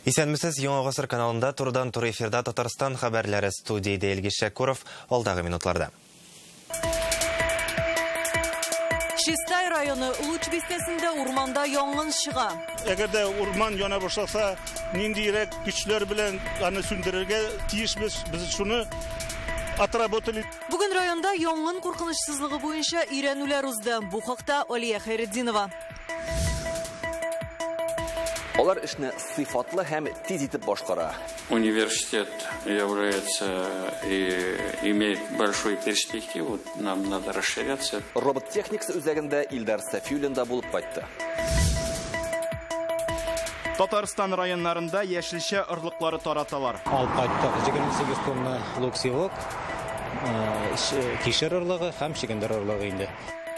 Исәнмесез, Яңа Гасыр каналында турдан-тур эфирда Татарстан хәбәрләре студияда Илгиз Шәкуров алдағы минутларда. Чистай районы Луч бистәсендә урманда янгын чыга. Әгәрдә урман яна башласа, ниндирәк көчләр белән аны сүндерергә тиешбез. Без шуны отработали. Бүген районда янгын куркынычсызлыгы буенча өйрәнүләр узды. Бу хакта Алия Хайретдинова. Олар эшне сыйфатлы һәм тиз итеп башкара. Университет является и имеет большую перспективу, нам надо расширяться. Робот-техникасы үзәгендә Илдар Сафиуллин да булып кайтты. Татарстан районнарында яшелчә орлыклары тараталар. Алып кайттык 28 тонна луксилок, кишер орлыгы һәм шигендер орлыгы инде.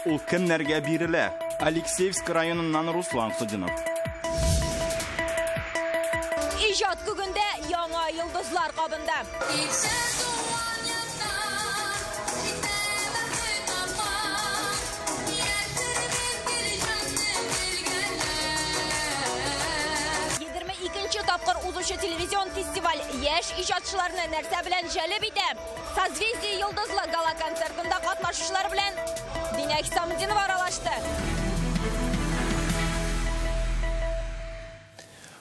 Ул кемнәргә бирелә? Алексеевск районыннан Руслан Судинов. İcat күгендә яңа йылдызлар кабында. İkinci тапкыр узучы телевизион фестиваль яшь иҗатчыларны нәрсә белән җәлеп итә? Созвездие йылдызлы гала концертында катнашучылар белән Динә Хисамдинова аралашты.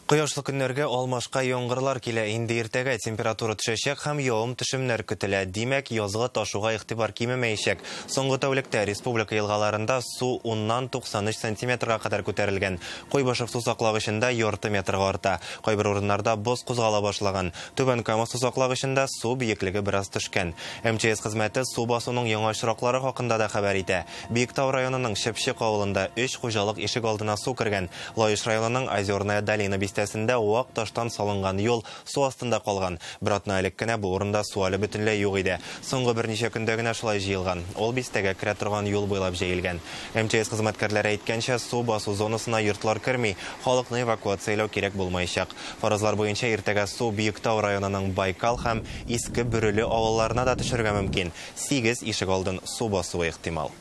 Кояшлы көннәргә алмашка яңгырлар килә, инде иртәгә температура төшәчәк һәм явым төшемнәр көтелә. Димәк, язгы ташуга игътибар кимемәячәк. Соңгы тәүлектә республика елгаларында су 10-93 сантиметрга кадәр күтәрелгән. Куйбышев су саклагычында ярты метрга арта. Кайбер урыннарда боз кузгала башлаган. Түбән Кама су саклагычында су бийеклеге бераз төшкән. МЧС хезмәте су басуның яңа очраклары хакында да хәбәр итә. Биектау районының Шепчек авылында 3 хуҗалык ишек алдына су кергән. Лаеш районының Озерная долина бистәсендә вак таштан салынган юл су астында калган. Бер атна элек кенә бу урында су әле бөтенләй юк иде. Соңгы берничә көндә генә шулай җыелган. Ул бистәгә керә торган юл буйлап җәелгән. МЧС хезмәткәрләре әйткәнчә, су басу зонасына йортлар керми, халыкны эвакуацияләү кирәк булмаячак. Фаразлар буенча иртәгә су Биектау районының Байкал һәм Иске Бөреле авылларына да төшәргә мөмкин. 8 ишек алдын су басуы ихтимал.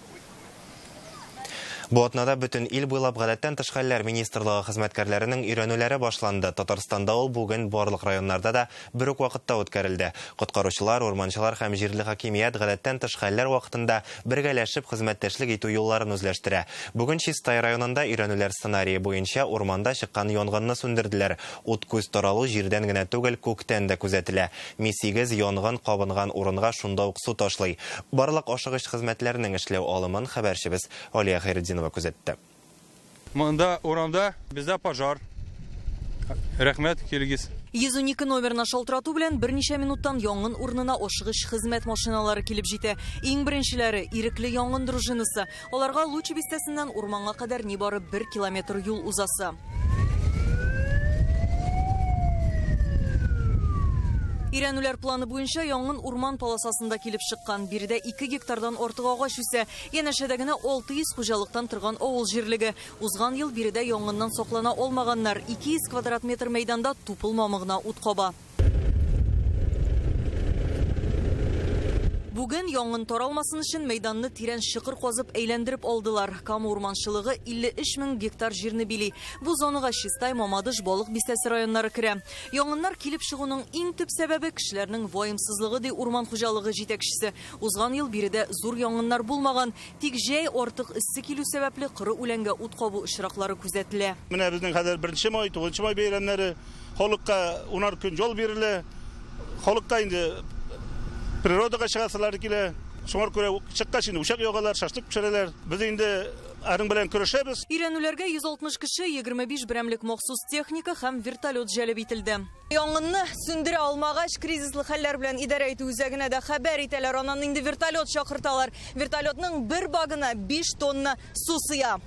Бу атнада бөтен ил буйлап гадәттән тыш хәлләр министрлыгы хезмәткәрләренең өйрәнүләре башланды. Татарстанда ул бүген барлык районнарда да бер үк вакытта үткәрелде. Коткаручылар, урманчылар һәм җирле хакимият гадәттән тыш хәлләр вакытында бергәләшеп хезмәттәшлек итү юлларын үзләштерә. Бүген Чистай районында өйрәнүләр сценарии буенча урманда чыккан янгынны сүндерделәр. Ут күз таралу җирдән генә түгел, күктән дә күзәтелә. Ми-8 янгын кабынган урынга шунда ук су ташлый. Барлык ашыгыч хезмәтләрнең эшләү алымын хәбәрчебез Алия Хайретдинова күзәтте. Монда урамда бездә пожар. Рәхмәт, килегез. 112 номерына шалтырату белән берничә минуттан янгын урынына ашыгыч хезмәт машиналары килеп җитә. Иң беренчеләре ирекле янгын дружинасы. Аларга Луч бистәсеннән урманга кадәр нибары 1 километр юл узасы. Өйрәнүләр планы буенча янгын урман полосасында килеп чыккан. Биредә 2 гектардан артык агач үсә. Янәшәдә генә 600 хуҗалыктан торган авыл җирлеге. Узган ел биредә янгыннан саклана алмаганнар 200 квадрат метр мәйданда тупыл мамыгына ут каба. Бүген янгын таралмасын өчен мәйданны тирән чыкыр казып әйләндереп алдылар. Кама урманчылыгы 53 000 гектар җирне били. Бу зонага Чистай, Мамадыш, Балык бистәсе районнары керә. Янгыннар килеп чыгуның иң төп сәбәбе кешеләрнең ваемсызлыгы, ди урман хуҗалыгы җитәкчесе. Узган ел биредә зур янгыннар булмаган, тик җәй артык иссе килү сәбәпле кыры үләнгә ут кабу очраклары күзәтелә. Менә безнең хәзер 1 май, 9 май бәйрәмнәре халыкка 10 көн жол бирелә. Халыкка инде природага чыгасылар килә. Шуңар күрә чыккач инде ушак ягалар, шашлык пешерәләр. Без инде аның белән көрәшәбез. Өйрәнүләргә 160 кеше, 25 берәмлек махсус техника һәм вертолет җәлеп ителде. Янгынны сүндерә алмагач, кризислы хәлләр белән идарә итү үзәгенә дә хәбәр итәләр. Аннан инде вертолет чакырталар. Вертолетның бер багына 5 тонна су сыя.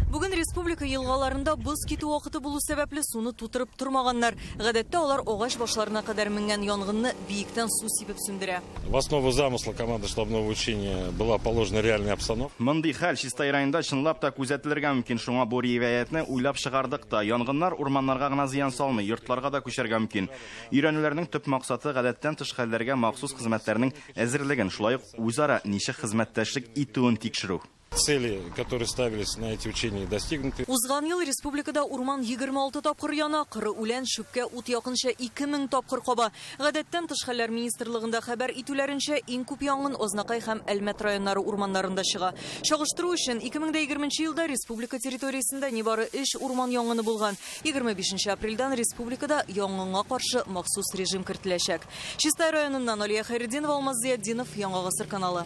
Бүген республика елгаларында боз китү вакыты булу сәбәпле суны тутырып тормаганнар. Гадәттә алар агач башларына кадәр менгән янгынны биектән су сибеп сүндерә. В основу замысла команды штабного учения была положена реальная обстановка. Мондый хәл Чистай районында чынлап та күзәтелергә мөмкин. Шуңа бу риваятны уйлап чыгардык та. Янгыннар урманнарга гына зыян салмый, йортларга да күчәргә мөмкин. Өйрәнүләрнең төп максаты гадәттән тыш хәлләргә махсус хезмәтләрнең әзерлеген, шулай ук үзара ничек хезмәттәшлек итүен тикшерү. Цели, которые ставились на эти учения, достигнуты. Узган ел республикада урман 26 тапкыр яна, кыры үлән шүпкә ут якынча 2000 тапкыр каба. Гадәттән тыш хәлләр министрлыгында хәбәр итүләренчә, иң күп янгын Ознакай һәм Әлмәт районнары урманнарында чыга. Чагыштыру өчен 2020 елда республика территориясендә нибары 3 урман янгыны булган. 25 апрельдән республикада янгынга каршы махсус режим кертеләчәк. Чистай районыннан Алия Хайретдинова, Алмаз Зиятдинов, Яңа Гасыр каналы.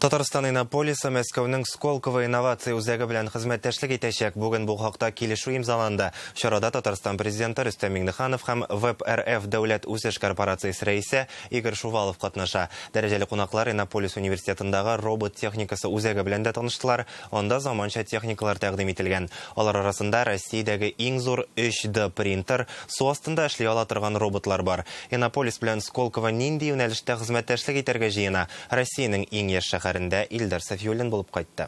Татарстан Иннополисы Мәскәүнең Сколково инновация үзәге белән хезмәттәшлек итәчәк. Бүген бу хакта килешү имзаланды. Чарада Татарстан президенты Рөстәм Миңнеханов һәм ВЭП-РФ дәүләт үсеш корпорациясе рәисе Игорь Шувалов катнаша. Дәрәҗәле кунаклар Иннополис университетындагы робот техникасы үзәге белән дә таныштылар. Анда заманча техникалар тәкъдим ителгән. Алар арасында Россиядәге иң зур 3D принтер, су астында эшли ала торган роботлар бар. Иннополис белән Сколково нинди юнәлештә хезмәттәшлек итәргә җыена? Россиянең иң яшь шәһәрендә Илдар Сафиуллин булып кайтты.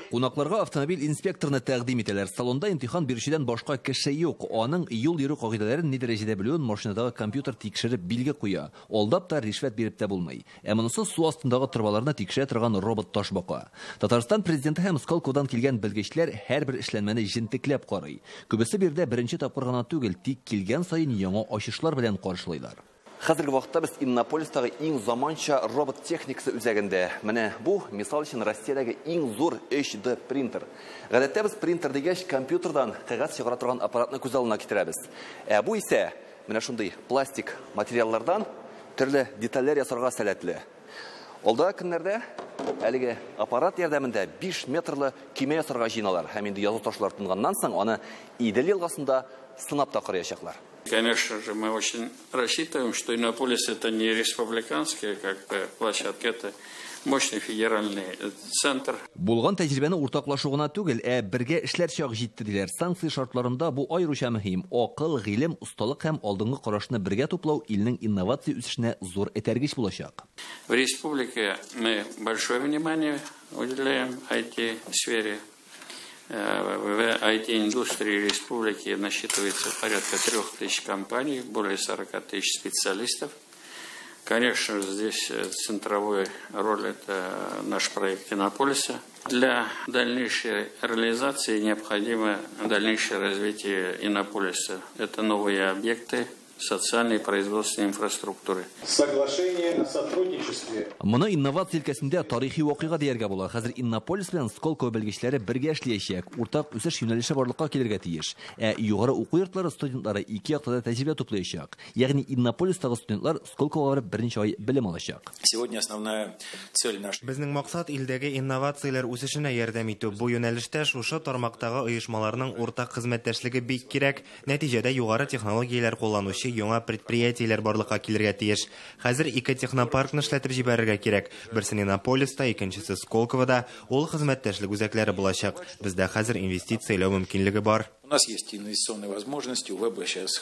Кунакларга автомобиль инспекторны тәкъдим итәләр. Салонда имтихан бирүчедән башка кеше юк. Аның юл йөрү кагыйдәләрен ни дәрәҗәдә белүен машинадагы компьютер тикшереп билге куя. Алдап та ришвәт биреп тә булмый. Ә монысы су астындагы торбаларны тикшерә торган робот ташбака. Татарстан президенты һәм Сколководан килгән белгечләр һәрбер эшләнмәне җентекләп карый. Күбесе бирдә беренче тапкыр гына түгел, тик килгән саен яңа ачышлар белән каршылайлар. Хәзерге вакытта без Иннополистагы иң заманча робот техникасы үзәгендә. Менә бу, мисал өчен, Россиядәге иң зур 3D принтер. Гадәттә без принтер дигәч компьютердан кәгазь чыгара торган аппаратны күз алдына китерәбез. Ә бу исә менә шундый пластик материаллардан төрле детальләр ясарга сәләтле. Алда көннәрдә әлеге аппарат ярдәмендә 5 метрлы киме ясарга җыйналар. Һәм инде язу ташлар тынганнан соң аны Идел елгасында сынап та караячаклар. Конечно же, мы очень рассчитываем, что Иннополис это не республиканская площадка, это мощный федеральный центр. Булган тәҗрибәне уртаклашу гына түгел, бергә эшләр чак җитте диләр. Санкция шартларында бу аеруча мөһим. Акыл, гыйлем, усталык һәм алдынгы карашны бергә туплау илнең инновация үсешенә зур этәргеч булачак. В республике мы большое внимание уделяем IT-сфере. В IT-индустрии республики насчитывается порядка 3000 компаний, более 40 тысяч специалистов. Конечно, здесь центровой роль это наш проект Иннополиса. Для дальнейшей реализации необходимо дальнейшее развитие Иннополиса. Это новые объекты социальной и производственной инфраструктуры. Соглашение о сотрудничестве. Моны инновация өлкәсендә тарихи вакыйга дияргә була. Хәзер Иннополис белән Сколково белгечләре бергә эшләячәк. Уртак үсеш юнәлеше барлыкка килергә тиеш. Югары уку йортлары студентлары ике яктада тәҗрибә туплаячак. Ягъни Иннополистагы студентлар Сколково барып беренче ай белем алачак. Сегодня основная цель наша. Безнең максат илдәге инновацияләр үсешенә ярдәм итү. Бу юнәлештә шушы тармактагы оешмаларның уртак хезмәттәшлеге бик кирәк. Нәтиҗәдә югары технологияләр кулланучы яңа предприятиеләр барлыкка килергә тиеш. Хәзер ике технопаркны эшләтеп җибәрергә кирәк. Берсе Иннополиста, икенчесе Сколковода. Ул хезмәттәшлек үзәкләре булачак. Бездә хәзер инвестицияләү мөмкинлеге бар. У нас есть инвестиционные возможности, у ВЭБа сейчас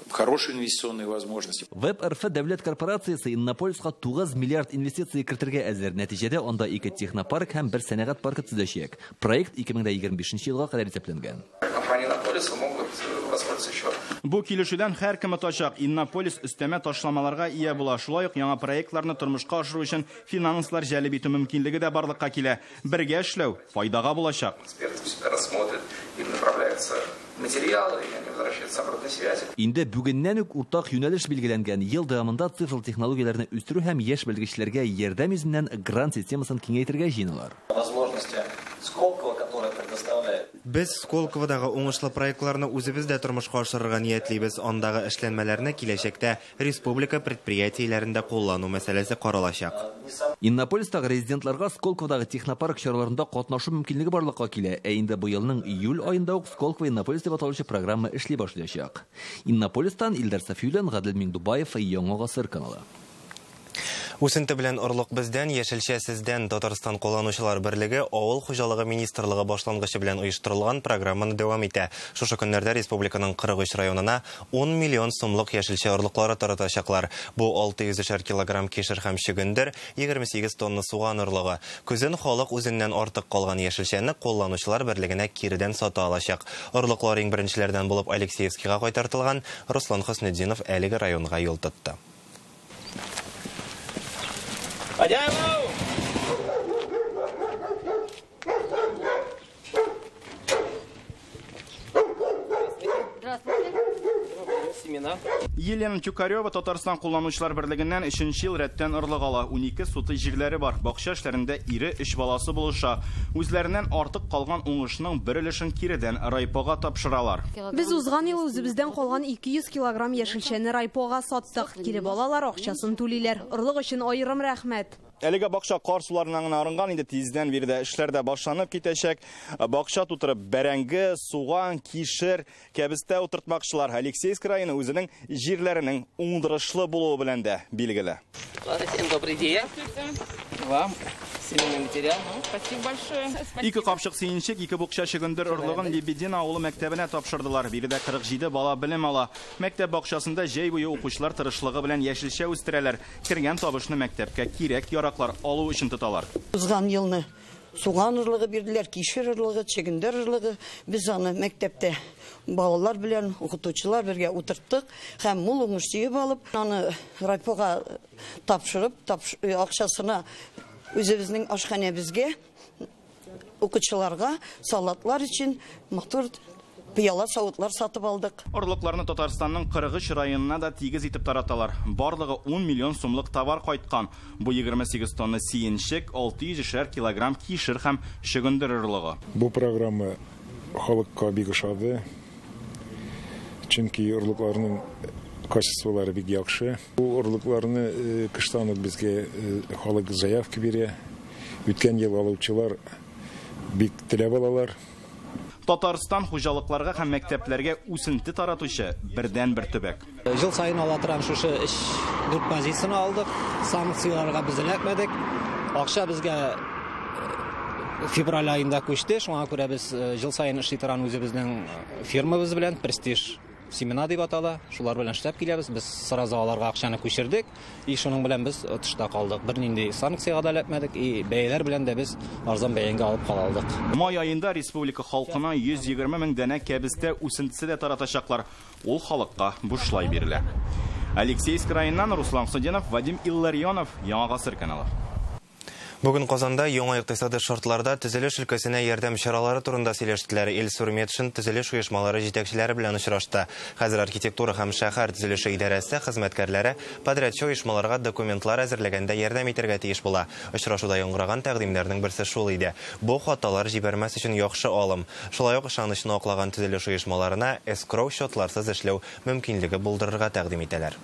хорошие инвестиционные возможности. ВЭП-РФ дәүләт корпорациясе Иннополиска 9 миллиард инвестиция кертергә әзер. Нәтиҗәдә анда 2 технопарк һәм 1 сәнәгать паркы төзеләчәк. Проект 2025 елга кадәр исәпләнгән. Компании Иннополиса могут воспользоваться еще. Бу килешүдән һәркем тачак. Иннополис өстәмә ташламаларга ия була. Шулай ук яңа проектларны тормышка ашыру өчен финанслар җәлеп итү мөмкинлеге дә барлыкка килә. Бергә эшләү файдага булачак. Эксперты всегда рассмотрят и направляются материалы, и они возвращаются обратной связи. Инде бүгеннән үк уртак юнәлеш билгеләнгән. Ел дәвамында цифр технологияләрне үстерү һәм яшь белгечләргә ярдәм йөзеннән грант системасын киңәйтергә җыеналар. Возможности Сколково, которое предоставляет. Без Сколководагы уңышлы проектларны үзебездә тормышка ашырырга ниятлибез. Андагы эшләнмәләрне киләчәктә республика предприятиеләрендә куллану мәсьәләсе каралачак. Иннополистагы резидентларга Сколководагы технопарк чараларында катнашу мөмкинлеге барлыкка килә. Инде бу елның июль аенда ук Сколково Иннополис дип аталучы программа эшли башлаячак. Иннополистан Илдар Сафиуллин, Гадел Миңдубаев, Яңа Гасыр каналы. Үсенте белән орлык бездән, яшелчә сездән Татарстан кулланучылар берлеге авыл хуҗалыгы министрлыгы башлангычы белән оештырылган программаны дәвам итә. Шушы көннәрдә республиканың 43 районына 10 миллион сумлык яшелчә орлыклары таратачаклар. Бу 600 килограмм кишер һәм чөгендер, 28 тонна суган орлыгы. Күзен халык үзеннән артык калган яшелчәне кулланучылар берлегенә киридән сата алачак. Орлыклар иң беренчеләрдән булып Алексеевскига кайтартылган. Руслан Хөснетдинов әлеге районга юл тотты. Елена Тюкарева Татарстан кулланучылар берлегеннән 3нче ел рәттән орлык ала. 12 суты җирләре бар. Бакча эшләрендә ире 3 баласы булыша. Үзләреннән артык калган уңышның бер өлешен киридән райпога тапшыралар. Без узган ел үзебездән калган 200 килограмм яшелчәне райпога саттык. Килеп алалар, акчасын түлиләр. Орлык өчен аерым рәхмәт. Әлеге бакча кар суларынан арынган, инде тиздән биредә эшләр дә башланып китәчәк. Бакча тутырып бәрәңге, суган, кишер кәбестә утыртмакчылар. Алексеевск районы үзенең җирләренең уңдырышлы булуы белән дә билгеле. Добрый день. Вам семейный материал. Спасибо большое. Ике капчык сөенчек, ике букча чөгендер орлыгын Лебедин авылы мәктәбенә тапшырдылар. Биредә 47 бала белем ала. Мәктәп бакчасында җәй буе укучылар тырышлыгы белән яшелчә үстерәләр. Кергән табышны мәктәпкә кирәк яраклар алу өчен тоталар. Узган елны суган орлыгы бирделәр, кишер орлыгы, чөгендер орлыгы. Без аны мәктәптә балалар белән, укытучылар бергә утырттык һәм мул уңыш җыеп алып, аны райпога тапшырып, акчасына үзебезнең ашханәбезгә, укытучыларга салатлар өчен матур пыяла савытлар сатып алдык. Орлыкларны Татарстанның 43 районына да тигез итеп тараталар. Барлыгы 10 миллион сумлык товар кайткан. Бу 28 тонна сөенчек, 600 килограмм кишер һәм чөгендер орлыгы. Бу программа халыкка бик ошады. Чөнки орлыкларның качестволары бик яхшы. Бу орлыкларны кыштан ук безгә халык заявка бирә. Үткән ел алучылар бик теләп алалар. Татарстан хуҗалыкларга һәм мәктәпләргә үсенте таратучы бердән-бер төбәк. Жыл сайын ала торган шушы 4 позицияны алдык. Санкцияларга без эләкмәдек. Акча безгә февраль айында күчте. Шуңа күрә без жыл сайын эшли торган үзебезнең фирмабыз белән Престиж семена дип атала. Шулар белән эшләп киләбез. Без сразу аларга акчаны күчердек. И шуның белән без тышта калдык. Бернинди санкциягә да эләкмәдек. И бәяләр белән дә без арзан бәягә алып кала алдык. Май айында республика халкына 120 мең дәнә кәбестә үсентесе дә таратачаклар. Ул халыкка бушлай бирелә. Алексеевск районыннан Руслан Хөснетдинов, Вадим Илларионов, Яңа Гасыр каналы. Бүген Казанда яңа икътисади шартларда төзелеш өлкәсенә ярдәм чаралары турында сөйләштеләр. Илсур Метшин төзелеш оешмалары җитәкчеләре белән очрашты. Хәзер архитектура һәм шәһәр төзелеше идарәсе хезмәткәрләре подрядчы оешмаларга документлар әзерләгәндә ярдәм итәргә тиеш була. Очрашуда яңгыраган тәкъдимнәрнең берсе шул иде. Бу хаталар җибәрмәс өчен яхшы алым. Шулай ук ышанычны аклаган төзелеш оешмаларына эскроу счетларсыз эшләү мөмкинлеге булдырырга тәкъдим итәләр.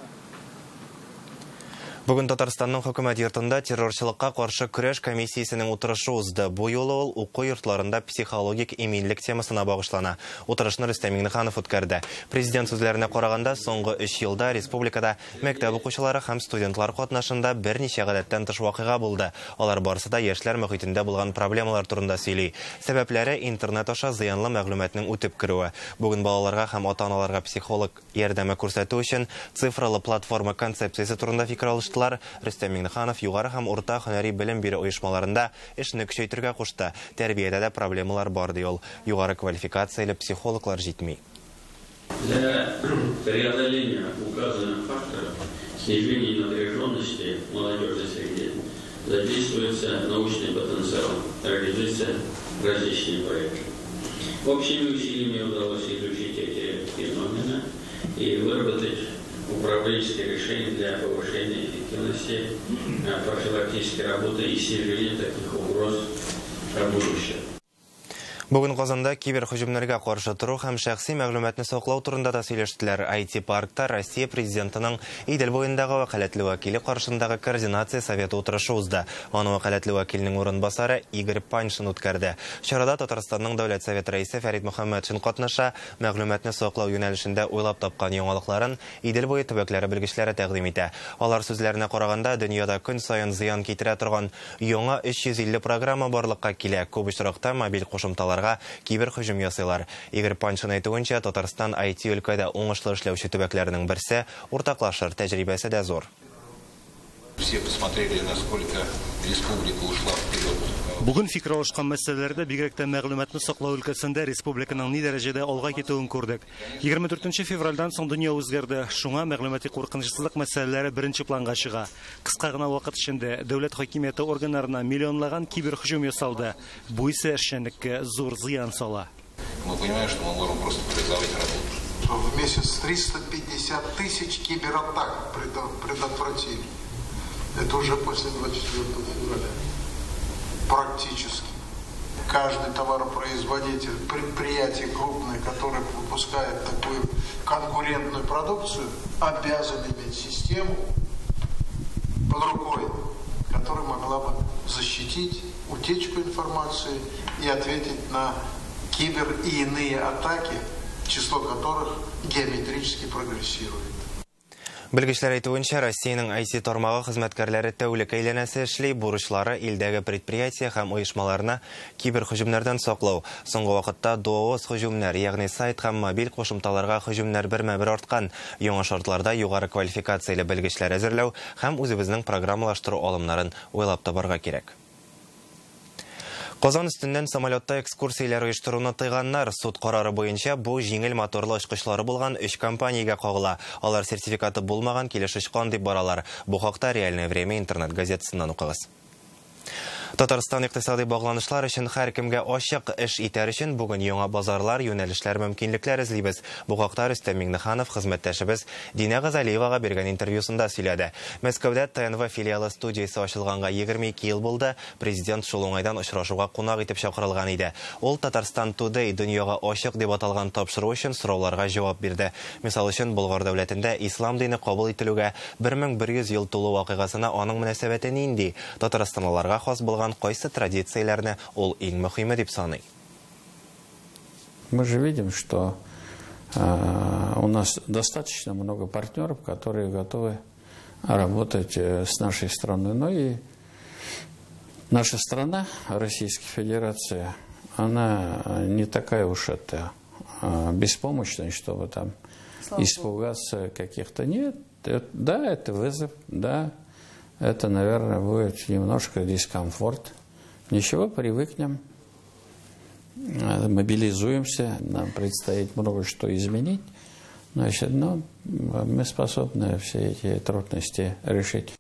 Бүген Татарстанның хөкүмәт йортында террорчылыкка каршы көрәш комиссиясенең утырышы узды. Бу юлы ул уку йортларында психологик иминлек темасына багышлана. Утырышны Рөстәм Миңнеханов үткәрде. Президент сүзләренә караганда, соңгы 3 елда республикада мәктәп укучылары һәм студентлар катнашында берничә гадәттән тыш вакыйга булды. Алар барысы да яшьләр мөхитендә булган проблемалар турында сөйли. Сәбәпләре интернет аша зыянлы мәгълүматның үтеп керүе. Бүген балаларга һәм ата-аналарга психолог ярдәме күрсәтү өчен цифрлы платформа концепциясе турында фикер алыштылар. Рөстәм Миңнеханов югары һәм урта һөнәри белем бирү оешмаларында эшне көчәйтергә кушты. Тәрбиядә дә проблемалар бар ди ул. Югары квалификацияле психологлар җитми. Для преодоления указанных факторов снижения напряженности в молодежной среде задействуется научный потенциал, реализуются различные проекты. Общими усилиями удалось изучить эти феномены и выработать управленческие решения для повышения эффективности профилактической работы и снижения таких угроз в будущем. Бүген Казанда киберһөҗүмнәргә каршы тору һәм шәхси мәгълүматны саклау турында да сөйләштеләр. IT-паркта Россия президентының Идел буендагы вәкаләтле вәкиле каршындагы координация советы утырышы узды. Аны вәкаләтле вәкилнең орынбасары Игорь Паншин үткәрде. Чарада Татарстанның Дәүләт Советы рәисе Фәрит Мөхәммәтшин катнаша, мәгълүматны саклау юнәлешендә уйлап тапкан яңалыкларын Идел буе төбәкләре белгечләре тәкъдим итә. Алар сүзләренә караганда, дөньяда көн саен зыян китерә торган яңа 350 программа барлыкка килә. Күп очракта мобиль кушымталар киберһөҗүм ясыйлар. Игорь Паншин әйтүенчә, Татарстан IT өлкәдә уңышлы эшләүче төбәкләрнең берсе, уртаклашыр тәҗрибәсе дә зур. Все посмотрели, насколько республика ушла вперед. Бүген фикер алышкан мәсьәләләрдә бигрәк тә мәгълүматны саклау өлкәсендә республиканың ни дәрәҗәдә алга китүен күрдек. 24 февральдән соң дөнья үзгәрде. Шуңа мәгълүмати куркынычсызлык мәсьәләләре беренче планга чыга. Кыска гына вакыт эчендә дәүләт хакимияте органнарына миллионлаган киберһөҗүм ясалды. Бу исә эшчәнлеккә зур зыян сала. Мы понимаем, что мы можем просто парализовать работу. В месяц 350 тысяч кибератак предотвратили. Это уже после 24 февраля. Практически. Каждый товаропроизводитель, предприятие крупное, которое выпускает такую конкурентную продукцию, обязан иметь систему под рукой, которая могла бы защитить утечку информации и ответить на кибер и иные атаки, число которых геометрически прогрессирует. Белгечләр әйтүенчә, Россиянең IT тармагы хезмәткәрләре тәүлек әйләнәсе эшли, бурычлары илдәге предприятие һәм оешмаларны киберһөҗүмнәрдән саклау. Соңгы вакытта DOS һөҗүмнәр, ягъни сайт һәм мобиль кушымталарга һөҗүмнәр бермә-бер арткан. Яңа шартларда югары квалификацияле белгечләр әзерләү һәм үзебезнең программалаштыру алымнарын уйлап табарга кирәк. Казан өстеннән самолетта экскурсияләр оештыруны тыйганнар. Суд карары буенча бу җиңел моторлы очкычлары булган 3 компаниягә кагыла. Алар сертификаты булмаган килеш очкан дип баралар. Бу хакта Реальное время интернет газетасыннан укыгыз. Татарстан икътисади багланышлар өчен һәркемгә ачык эш итәр өчен бүген яңа базарлар, юнәлешләр, мөмкинлекләр эзлибез. Бу хакта Рөстәм Миңнеханов хезмәттәшебез Динә Газалиевага биргән интервьюсында сөйләде. Мәскәүдә ТНВ филиалы студиясе ачылганга 22 ел булды. Президент шул уңайдан очрашуга кунак итеп чакырылган иде. Ул Татарстан Today дөньяга ачык дип аталган тапшыру өчен сорауларга җавап бирде. Мисал өчен, Болгар дәүләтендә ислам дине кабул ителүгә 1100 ел тулу вакыйгасына аның мөнәсәбәте нинди? Татарстанлыларга хас булган кайсы традицияләрне ул иң мөһиме дип саный. Мы же видим, что у нас достаточно много партнеров, которые готовы работать с нашей страной. Но и наша страна, Российская Федерация, она не такая уж это беспомощная, чтобы там испугаться каких-то. Нет, да, это вызов, да. Это, наверное, будет немножко дискомфорт. Ничего, привыкнем, мобилизуемся, нам предстоит много что изменить. Значит, но мы способны все эти трудности решить.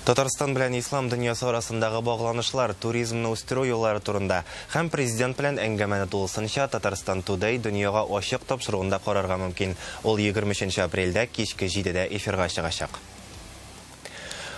Татарстан белән ислам дөньясы арасындагы багланышлар, туризмны үстерү юллары турында һәм президент белән әңгәмәне тулысынча Татарстан Today дөньяга ачык тапшыруында карарга мөмкин. Ул 23 апрельдә кичке 7дә эфирга чыгачак.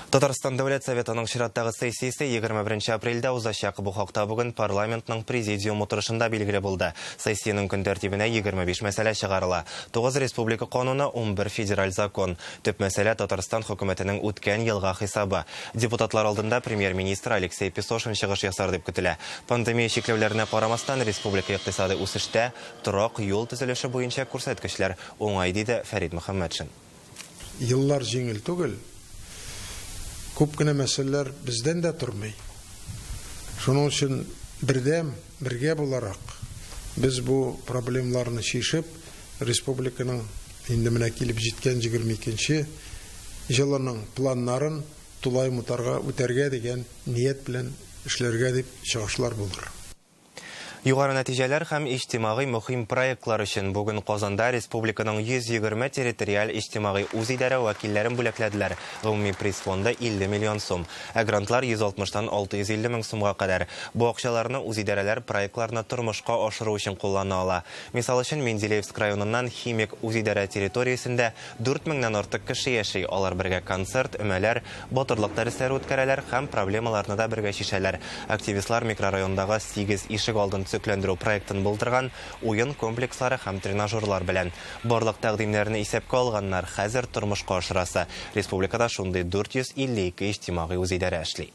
Татарстан Дәүләт Советының чираттагы сессиясе 21 апрельдә узачак. Бу хакта бүген парламентның президиум утырышында билгеле булды. Сессиянең көн тәртибенә 25 мәсьәлә чыгарыла. 9 республика кануны, 11 федераль закон. Төп мәсьәлә Татарстан хөкүмәтенең үткән елга хисабы. Депутатлар алдында премьер-министр Алексей Песошин чыгыш ясар дип көтелә. Пандемия чикләүләренә карамастан республика икътисады үсештә, торак юл төзелеше буенча күрсәткечләр уңай диде Фәрит Мөхәммәтшин. Еллар җиңел түгел. Күп кенә мәсьәләләр бездән дә тормый. Шуның өчен бергә буларак без бу проблемаларны чишеп, республиканың инде менә килеп җиткән 22нче елының планнарын тулай мутарга үтәргә дигән ният белән эшләргә дип чыгышлар булыр. Югары нәтиҗәләр һәм иҗтимагый мөһим проектлар өчен бүген Казанда республиканың 120 территориаль иҗтимагый үзидарә вәкилләрен бүләкләделәр. Гомуми приз фонды 50 миллион сум. Ә грантлар 160-тан 650 мең сумга кадәр. Бу акчаларны үзидарәләр проектларны тормышка ашыру өчен куллана ала. Мисал өчен, Менделеевск районыннан Химик үзидарә территориясендә 4000-нән артык кеше яши. Алар бергә концерт, өмәләр, батырлык дәресләре үткәрәләр һәм проблемаларны да бергә чишәләр. Активистлар микрорайондагы 8 ишек алдын төзекләндерү проектын булдырган уен комплекслары һәм тренажерлар белән. Барлык тәкъдимнәрне исәпкә алганнар хәзер тормышка ашырасы. Республикада шундый 452 иҗтимагый үзидарә эшли.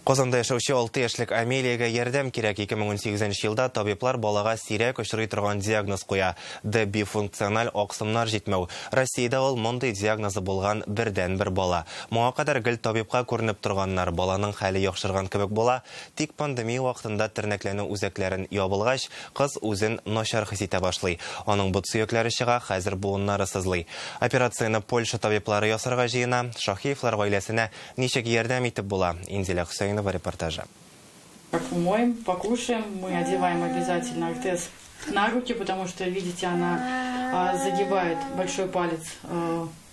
Казанда яшәүче 6 яшьлек Амелиягә ярдәм кирәк. 2018 елда табиблар балага сирәк очрый торган диагноз куя. Бифункциональ аксымнар җитмәү. Россиядә ул мондый диагнозы булган бердән-бер бала. Моңа кадәр гел табибка күренеп торганнар баланың хәле яхшырган кебек була. Тик пандемия вакытында тернәкләнү үзәкләрен ябылгач, кыз үзен начар хис итә башлый. Аның бут сөякләре чыга, хәзер буыннары сызлый. Операцияны Польша табиблары ясарга җыена. Шаһиевлар гаиләсенә ничек ярдәм итеп була? Инзилә репортажа. Как умоем, покушаем, мы одеваем обязательно Артез на руки, потому что, видите, она загибает большой палец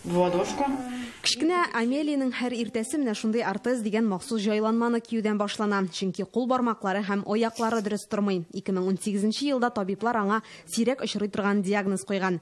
в ладошку. Кичкенә Амелиянең һәр иртәсе менә шундый артез дигән махсус җайланманы киюдән башлана. Чөнки кул бармаклары һәм аяклары дөрес тормый. 2018 елда табиблар аңа сирәк очрый торган диагноз куйган.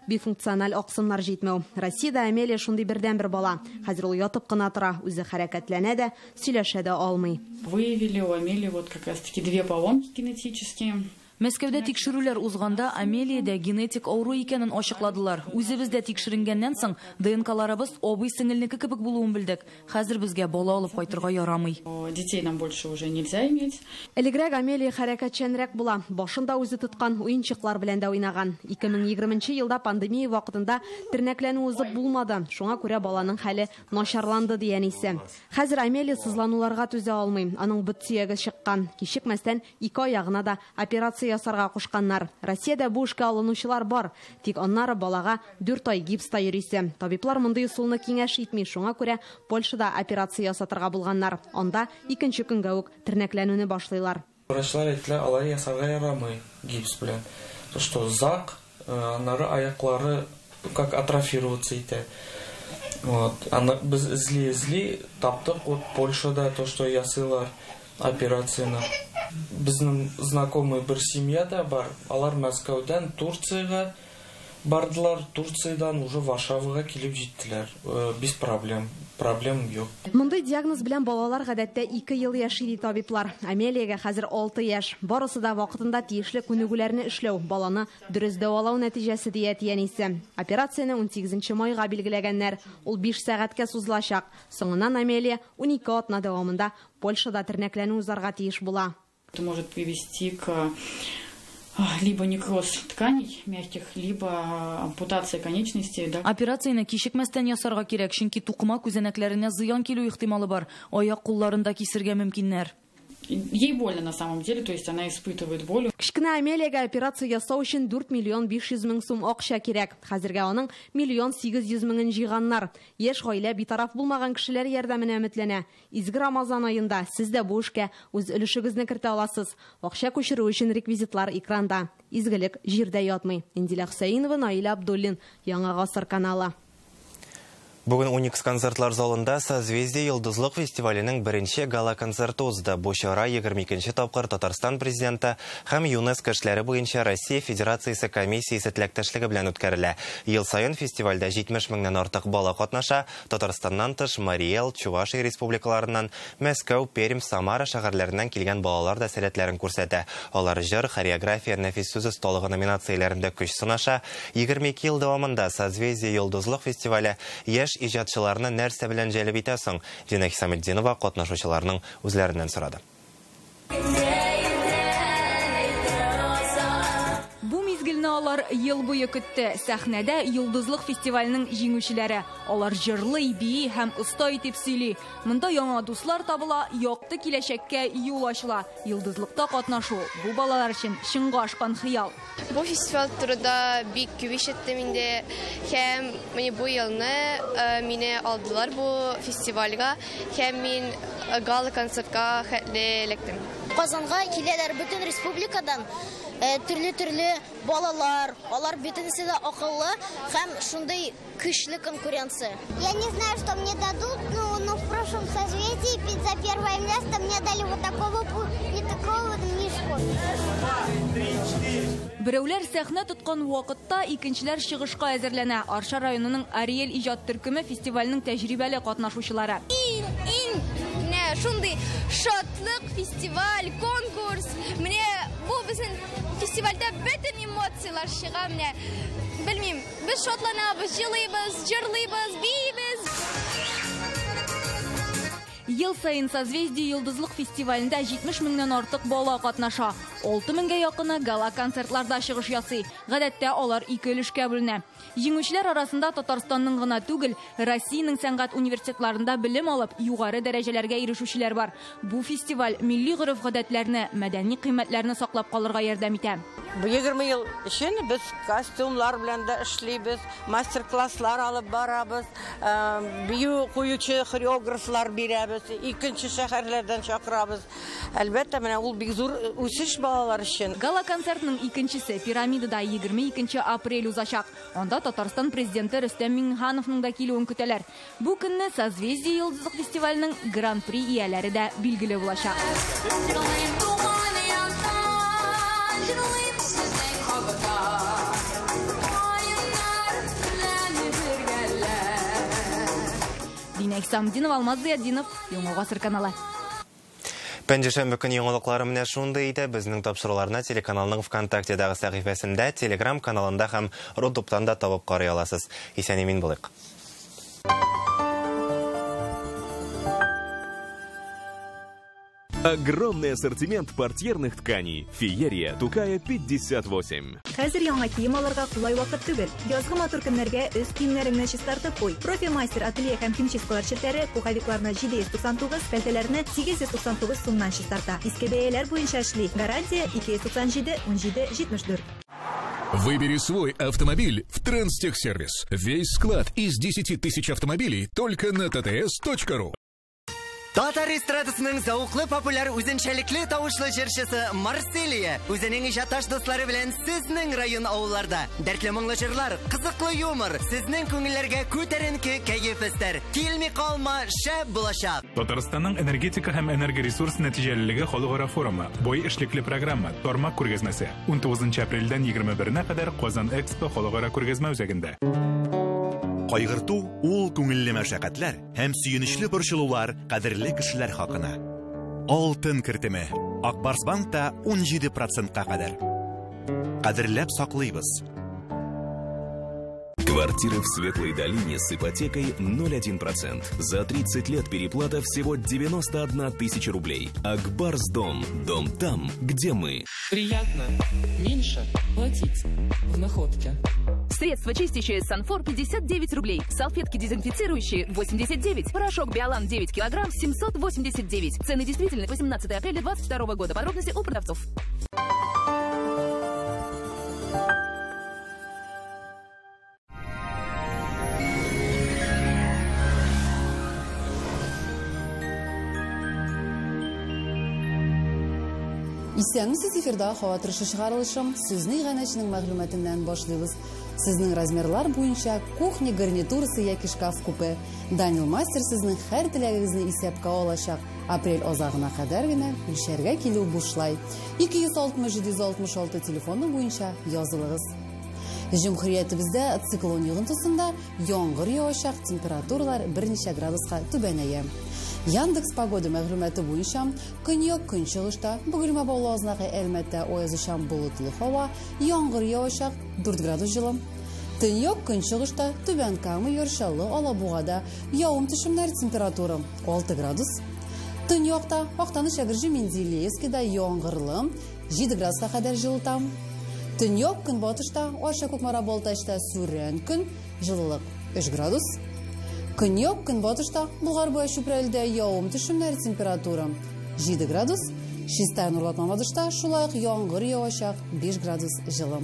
Бифункциональ аксымнар җитмәү. Россиядә Амелия шундый бердән-бер бала. Хәзер ул ятып кына тора, үзе хәрәкәтләнә дә, сөйләшә дә алмый. Выявили у Амелии вот как раз-таки 2 поломки генетические. Мәскәүдә тикшерүләр узганда Амелиядә генетик ауру икәнен ачыкладылар. Үзебездә тикшеренгәннән соң ДНК-ларыбыз абый сеңелнеке кебек булуын белдек. Хәзер безгә бала алып кайтырга ярамый. Детей нам больше уже нельзя иметь. Элегрәк Амелия хәрәкәтчәнрәк була. Башында үзе тоткан уенчыклар белән дә уйнаган. 2020 елда пандемия вакытында тернәкләнү узып булмады. Шуңа күрә баланың хәле начарланды дигән исем. Хәзер Амелия сызлануларга түзә алмый. Аның бөт сөяге чыккан. Кичекмәстән 2 аягына да операция ясарга кушканнар. Россиядә бу эшкә алынучылар бар. Тик аннары балага 4 ай гипста йөрисе. Табиблар мондый усулны киңәш итми. Шуңа күрә Польшада операция ясатырга булганнар. Анда 2нче көнгә үк тернәкләнүне башлыйлар. Врачлар әйтләр, алай ясарга ярамый гипс белән. То что зак, аннары аяклары как атрофироваться итә. Вот. Без изли таптык вот Польшада то что ясыйлар операцияны. Безнең знакомый бер семьяда бар. Алар Мәскәүдән Турцияга бардылар. Турциядан уже Варшавага килеп җиттеләр. Без проблем юк. Мондый диагноз белән балалар гадәттә 2 ел яши ди табиблар. Амелиягә хәзер 6 яшь. Барысы да вакытында тиешле күнегүләрне эшләү, баланы дөрес дәвалау нәтиҗәсе дия тиянисе. Операцияны 18 майга билгеләгәннәр. Ул 5 сәгатькә сузылачак. Соңыннан Амелия 12 атна дәвамында Польшада тернәкләнү узарга тиеш була. Это может привести к либо некроз тканей мягких, либо ампутация конечностей. Да? Операцияны кичекмәстән ясарга кирәк, чөнки туқыма күзәнәкләренә зыян килү ихтималы бар. Аяк кулларында кисергә мөмкиннәр. Ей больно на самом деле, то есть она испытывает боль. Кичкенә Амелиягә операция ясау өчен 4 миллион 500 мең сум акча кирәк. Хәзергә аның 1 800 меңен җыйганнар. Яшь гаилә битараф булмаган кешеләр ярдәменә өметләнә. Изге Рамазан аенда сез дә бу эшкә үз өлешегезне кертә аласыз. Акча күчерү өчен реквизитлар экранда. Изгелек җирдә ятмый. Индилә Хусаинова, Наиля Абдуллин, Яңа гасыр каналы. Бүген Уникс концертлар залында Созвездие йолдызлык фестиваленең беренче гала-концерты узды. Бу чара 22нче тапкыр Татарстан президенты һәм ЮНЕСКО эшләре буенча Россия Федерациясе комиссиясе теләктәшлеге белән үткәрелә. Ел сайын фестивальдә 70 меңнән артык бала катнаша. Татарстаннан тыш Мари Эл, Чувашия республикаларыннан, Мәскәү, Пермь, Самара шәһәрләреннән килгән балалар да сәләтләрен күрсәтә. Алар җыр, хореография, нәфис сүз осталыгы номинацияләрендә көч сынаша. 22 ел дәвамында Созвездие йолдызлык фестивале яшь иҗатчыларны нәрсә белән җәлеп итә соң? Динә Хисаметдинова катнашучыларның үзләреннән сорады. Бу мизгелне алар ел буе көтте. Сәхнәдә йолдызлык фестиваленең җиңүчеләре. Алар җырлый, бии һәм оста итеп сөйли. Монда яңа дуслар табыла, якты киләчәккә юл ачыла. Йолдызлыкта катнашу бу балалар өчен чынга ашкан хыял. Бу фестиваль турында бик күп ишеттем инде. Һәм менә бу елны мине алдылар бу фестивальгә. Һәм мин гала концертка хәтлелектем. Казанга киләләр бөтен республикадан. Төрле балалар, алар бөтенесе дә акыллы һәм шундый көчле конкуренция. Я не знаю, что мне дадут, но в прошлом созвездии за первое место мне дали вот такого мишку. Берәүләр сәхнә тоткан вакытта, икенчеләр чыгышка әзерләнә. Арча районының Ариэль иҗат төркеме фестивальнең тәҗрибәле катнашучылары. Шундый шатлык фестиваль фестиваль, конкурс. Мне bu bizim festivalda bütün emotsiyalar çığa mene. Bilmem, biz şotlanabız, jılıyız, jırlıyız, biyimiz. Ел сайын Созвездие йылдызлык фестивалендә 70 меңнән артык бала катнаша. 6 меңгә якыны гала-концертларда чыгыш ясый. Гадәттә алар 2 өлешкә бүленә. Җиңүчеләр арасында Татарстанның гына түгел, Россиянең сәнгать университетларында белем алып, югары дәрәҗәләргә ирешүчеләр бар. Бу фестиваль милли гореф-гадәтләрне, мәдәни кыйммәтләрне саклап калырга ярдәм итә. Бу 20 ел өчен без костюмлар белән дә эшлибез, мастер-класслар алып барабыз, бию куючы хореографлар бирәбез, икенче шәһәрләрдән чакырабыз. Әлбәттә, менә ул бик зур үсеш балалар өчен. Гала-концертның икенчесе пирамидада 22 апрель узачак. Анда Татарстан президенты Рөстәм Миңнехановның да килүен көтәләр. Бу көнне Созвездие йылдызлык фестиваленең гран-при ияләре дә билгеле булачак. Динәк Самдинов, Алмаз Зияддинов, Яңа гасыр каналы. Пәнҗешәмбе көне яңалыклары менә шундый иде. Безнең тапшыруларны телеканалның ВКонтактедагы сәхифәсендә, Телеграм каналында һәм Рутубтан да табып карый аласыз. Исән-имин булыйк. Огромный ассортимент портьерных тканей. Феерия, Тукая 58. Хәзер яңа кием алырга кулай вакыт түгел. Язгы матур көннәргә үз киемнәреңне чистартып куй. Профимастер ателье һәм химчисткалар челтәре пуховикларны 799, пәлтәләрне 899 сумнан чистарта. Иске бәяләр буенча эшли. Гарантия 297 17 74. Выбери свой автомобиль в Транстехсервис. Весь склад из 10 тысяч автомобилей только на tts.ru. Татар эстрадасының зауқлы популяр үзенчәлекле тавышлы җырчысы Марселия үзенең иҗатташ дуслары белән сезнең район авылларда. Дәртле моңлы җырлар, кызыклы юмор, сезнең күңелләргә күтәренке кәеф өстәр. Килми калма, шәп булачак. Татарстанның энергетика һәм энергоресурс нәтиҗәлелеге халыкара форумы, бой эшлекле программа, тармак күргәзмәсе 19 апрельдән 21-на кадәр Казан Экспо халыкара күргәзмә үзәгендә. Кайгырту ул күңелле мәшәкатьләр һәм сөенечле борчылулар кадерле кешеләр хакына. Алтын кертеме. Акбарс банкта 17%-ка кадәр. Кадерләп саклыйбыз. Квартира в Светлой долине с ипотекой 0,1%. За 30 лет переплата всего 91 тысяча рублей. Акбарс дом. Дом там, где мы. Приятно. Меньше платить в находке. Средство чистящее Санфор 59 рублей. Салфетки дезинфицирующие 89. Порошок Биолан 9 килограмм 789. Цены действительны 18 апреля 2022 года. Подробности у продавцов. Исәңсез эфирда һава торышы чыгарылышым сезнең ганәчнең мәгълүматыннан башлыйбыз. Сезнең размерлар буенча кухня гарнитурасы яки шкаф купе. Данил Мастер сезнең һәр теләгегезне исәпкә алачак. Апрель азагына кадәр генә үлчәргә килү бушлай. 260-766 телефоны буенча язылыгыз. Җөмһүриятебездә циклон йогынтысында яңгыр явачак, температуралар 1 градуска түбәнәя. Яндекс погода мәгълүматы буенча көньяк көнчыгышта Бөгелмә Балазнагы Әлмәттә аязучан болытлы һава, яңгыр явачак 4 градус җылы. Төньяк көнчыгышта Түбән Кама, Яршаллы, Алабугада явым-төшемнәр температура 6 градус. Төньякта Актаныш, Әгерҗе, Менделеевскида яңгырлы 7 градуска кадәр җылыта. Төньяк көнбатышта Аша Кукмара Балтачта сүрән көн җылылык 3 градус. Көньяк көнбатышта Булгар-Буа Чүпрәлдә явым-төшемнәр температура 7 градус. Шистай Нурлатмамадышта шулай ук яңгыр явачак 5 градус җылы.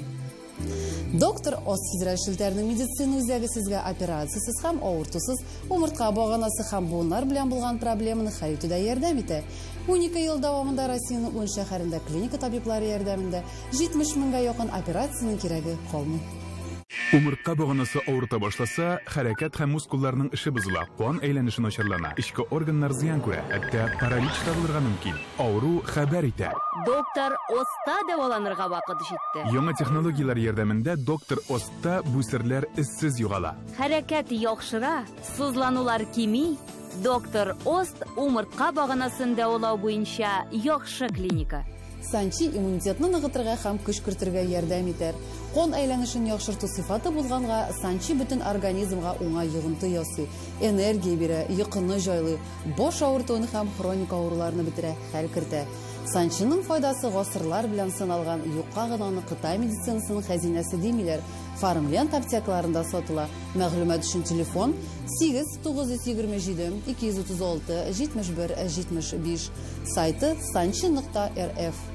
Доктор Осфизраль шелтәрнең медицина үзәге сезгә операциясез һәм авыртусыз умыртка баганасы һәм буыннар белән булган проблеманы хәл итүдә ярдәм итә. 12 ел дәвамында Россиянең 10 шәһәрендә клиника табиблары ярдәмендә 70 меңгә якын операциянең кирәге калмый. Умыртка баганасы авырта башласа, хәрәкәт һәм мускулларның эше бозыла, кан әйләнеше начарлана, ичке органнар зыян күрә, хәтта паралич табылырга мөмкин. Авыру хәбәр итә. Доктор Оста дәваланырга вакыт җитте. Яңа технологиялар ярдәмендә доктор Оста бу серләр эзсез югала. Хәрәкәт яхшыра, сызланулар кими. Доктор Ост умыртка баганасын дәвалау буенча яхшы клиника. Санчи иммунитетны ныгытырга һәм көч кертергә ярдәм итәр. Кан әйләнешен яхшырту сыйфаты булганга, санчи бөтен организмга уңай йогынты ясый, энергия бирә, йокыны җайлый, баш авыртуын һәм хроник авыруларны бетерә, хәл кертә. Санчиның файдасы гасырлар белән сыналган, юкка гына аны Кытай медицинасының хәзинәсе димиләр. Фармленд аптекаларында сатыла. Мәгълүмат өчен телефон 8927 236 71 75, сайты sanchi.rf.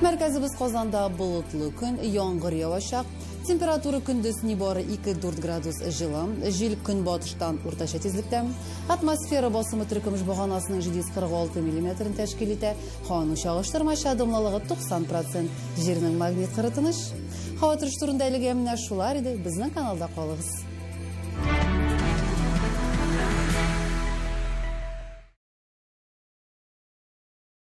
Мәркәзебез Казанда болытлы көн, яңгыр явачак. Температура көндез нибары 2-4 градус жылы, жел көнбатыштан уртача тизлектә. Атмосфера басымы төркемеш баганасының 746 мм тәшкил итә. Һаваның чагыштырмача дымлылыгы 90%, җирнең магнит кырытыныш. Һава торышы турында әлегә менә шулар иде. Безнең каналда калыгыз.